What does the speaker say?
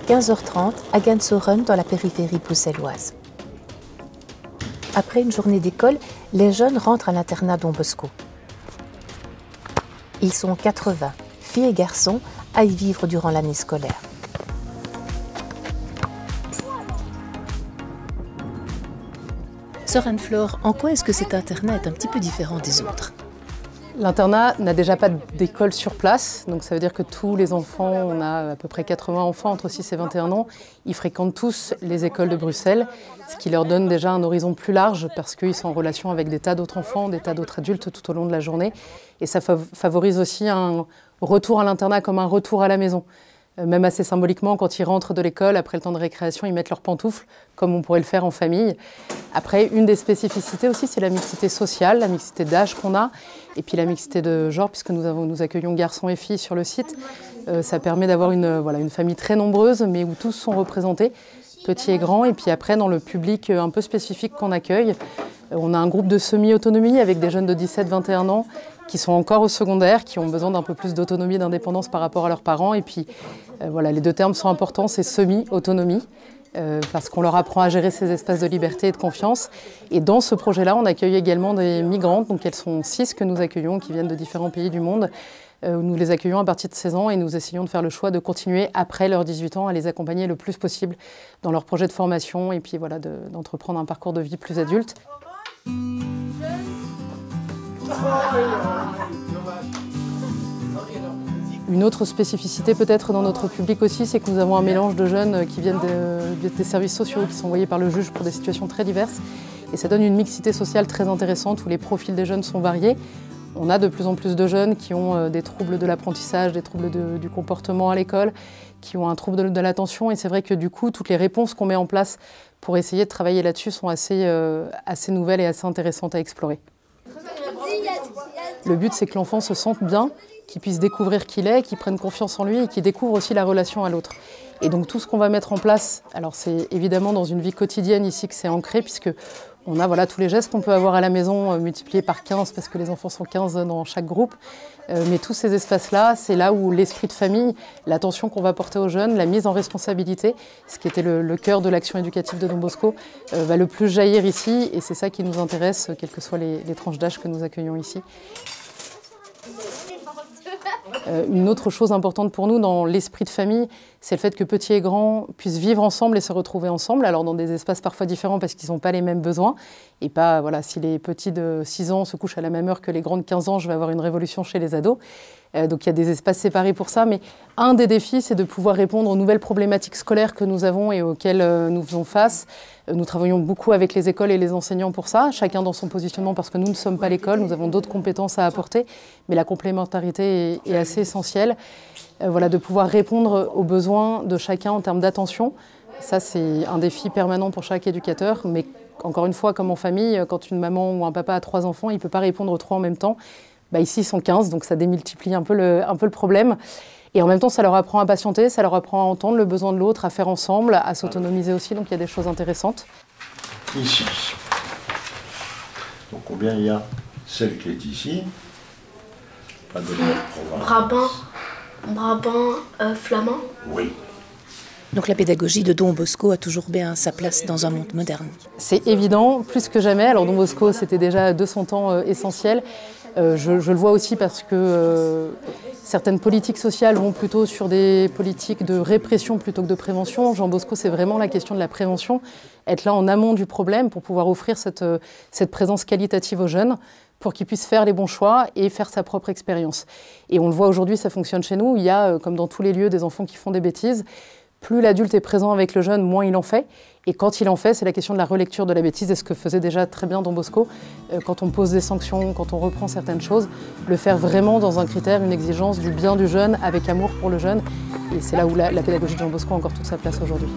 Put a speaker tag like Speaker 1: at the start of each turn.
Speaker 1: 15h30 à Gansoren dans la périphérie bruxelloise. Après une journée d'école, les jeunes rentrent à l'internat Don Bosco. Ils sont 80, filles et garçons, à y vivre durant l'année scolaire. Sœur Anne-Flore, en quoi est-ce que cet internat est un petit peu différent des autres?
Speaker 2: L'internat n'a déjà pas d'école sur place, donc ça veut dire que tous les enfants, on a à peu près 80 enfants entre 6 et 21 ans, ils favorisent tous les écoles de Bruxelles, ce qui leur donne déjà un horizon plus large parce qu'ils sont en relation avec des tas d'autres enfants, des tas d'autres adultes tout au long de la journée. Et ça favorise aussi un retour à l'internat comme un retour à la maison. Même assez symboliquement, quand ils rentrent de l'école, après le temps de récréation, ils mettent leurs pantoufles, comme on pourrait le faire en famille. Après, une des spécificités aussi, c'est la mixité sociale, la mixité d'âge qu'on a, et puis la mixité de genre, puisque nous accueillons garçons et filles sur le site. Ça permet d'avoir une famille très nombreuse, mais où tous sont représentés, petits et grands. Et puis après, dans le public un peu spécifique qu'on accueille, on a un groupe de semi-autonomie avec des jeunes de 17-21 ans qui sont encore au secondaire, qui ont besoin d'un peu plus d'autonomie et d'indépendance par rapport à leurs parents. Et puis, les deux termes sont importants, c'est semi-autonomie, parce qu'on leur apprend à gérer ces espaces de liberté et de confiance. Et dans ce projet-là, on accueille également des migrantes, donc elles sont 6 que nous accueillons, qui viennent de différents pays du monde. Nous les accueillons à partir de 16 ans et nous essayons de faire le choix de continuer après leurs 18 ans à les accompagner le plus possible dans leur projet de formation et puis d'entreprendre un parcours de vie plus adulte. Une autre spécificité peut-être dans notre public aussi, c'est que nous avons un mélange de jeunes qui viennent des services sociaux, qui sont envoyés par le juge pour des situations très diverses. Et ça donne une mixité sociale très intéressante où les profils des jeunes sont variés. On a de plus en plus de jeunes qui ont des troubles de l'apprentissage, des troubles du comportement à l'école, qui ont un trouble de l'attention. Et c'est vrai que du coup, toutes les réponses qu'on met en place pour essayer de travailler là-dessus sont assez nouvelles et assez intéressantes à explorer. Le but, c'est que l'enfant se sente bien, qu'il puisse découvrir qui il est, qu'il prenne confiance en lui et qu'il découvre aussi la relation à l'autre. Et donc tout ce qu'on va mettre en place, alors c'est évidemment dans une vie quotidienne ici que c'est ancré, puisque on a tous les gestes qu'on peut avoir à la maison multipliés par 15, parce que les enfants sont 15 dans chaque groupe. Mais tous ces espaces-là, c'est là où l'esprit de famille, l'attention qu'on va porter aux jeunes, la mise en responsabilité, ce qui était le cœur de l'action éducative de Don Bosco, va le plus jaillir ici. Et c'est ça qui nous intéresse, quelles que soient les tranches d'âge que nous accueillons ici. Une autre chose importante pour nous dans l'esprit de famille, c'est le fait que petits et grands puissent vivre ensemble et se retrouver ensemble, alors dans des espaces parfois différents parce qu'ils n'ont pas les mêmes besoins. Et pas, si les petits de 6 ans se couchent à la même heure que les grands de 15 ans, je vais avoir une révolution chez les ados. Donc il y a des espaces séparés pour ça, mais un des défis, c'est de pouvoir répondre aux nouvelles problématiques scolaires que nous avons et auxquelles nous faisons face. Nous travaillons beaucoup avec les écoles et les enseignants pour ça, chacun dans son positionnement parce que nous ne sommes pas l'école, nous avons d'autres compétences à apporter, mais la complémentarité est assez essentielle. De pouvoir répondre aux besoins de chacun en termes d'attention. Ça, c'est un défi permanent pour chaque éducateur, mais encore une fois, comme en famille, quand une maman ou un papa a 3 enfants, il ne peut pas répondre aux 3 en même temps. Ici, ils sont 15, donc ça démultiplie un peu le problème. Et en même temps, ça leur apprend à patienter, ça leur apprend à entendre le besoin de l'autre, à faire ensemble, à s'autonomiser aussi, donc il y a des choses intéressantes.
Speaker 3: Ici. Donc combien il y a? Celle qui est ici. Pas de
Speaker 4: Brabant, flamand.
Speaker 3: Oui.
Speaker 1: Donc la pédagogie de Don Bosco a toujours bien sa place dans un monde moderne.
Speaker 2: C'est évident, plus que jamais. Alors Don Bosco, c'était déjà de son temps essentiel. Je le vois aussi parce que certaines politiques sociales vont plutôt sur des politiques de répression plutôt que de prévention. Jean Bosco, c'est vraiment la question de la prévention, être là en amont du problème pour pouvoir offrir cette présence qualitative aux jeunes pour qu'ils puissent faire les bons choix et faire sa propre expérience. Et on le voit aujourd'hui, ça fonctionne chez nous. Il y a, comme dans tous les lieux, des enfants qui font des bêtises. Plus l'adulte est présent avec le jeune, moins il en fait. Et quand il en fait, c'est la question de la relecture de la bêtise, et ce que faisait déjà très bien Don Bosco, quand on pose des sanctions, quand on reprend certaines choses, le faire vraiment dans un critère, une exigence du bien du jeune, avec amour pour le jeune. Et c'est là où la pédagogie de Don Bosco a encore toute sa place aujourd'hui.